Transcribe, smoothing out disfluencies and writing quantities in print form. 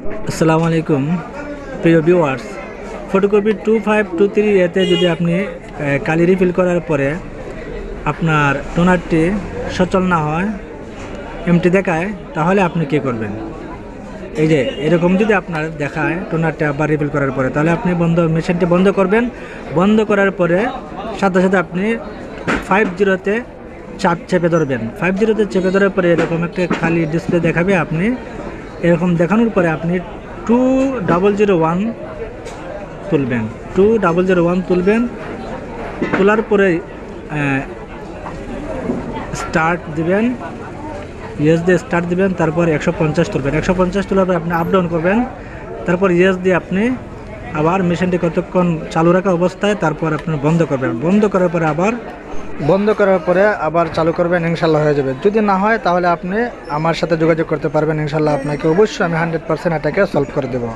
আসসালামু আলাইকুম প্রিয় ভিউয়ার্স, ফটোকপি 2523 এতে যদি আপনি কালি রিফিল করার পরে আপনার টোনারটি সচল না হয়, এমটি দেখায়, তাহলে আপনি কী করবেন? এই যে এরকম যদি আপনার দেখায় টোনারটা আবার রিফিল করার পরে, তাহলে আপনি মেশিনটি বন্ধ করবেন। বন্ধ করার পরে সাথে সাথে আপনি 50-তে চাপ চেপে ধরবেন। 50-তে চেপে ধরার পরে এরকম একটা খালি ডিসপ্লে দেখাবে। আপনি এরকম দেখানোর পরে আপনি 2001 তুলবেন। 2001 তুলবেন। তোলার পরে স্টার্ট দিবেন, ইয়েস দিয়ে স্টার্ট দিবেন। তারপর 150 তুলবেন। 150 তোলার পরে আপনি আপ ডাউন করবেন। তারপর ইয়েস দিয়ে আপনি আবার মেশিনটি কতক্ষণ চালু রাখা অবস্থায় তারপর আপনি বন্ধ করবেন। বন্ধ করার পরে আবার চালু করবেন, ইনশাল্লাহ হয়ে যাবে। যদি না হয় তাহলে আপনি আমার সাথে যোগাযোগ করতে পারবেন। ইনশাল্লাহ আপনাকে অবশ্যই আমি 100% এটাকে সলভ করে দেবো।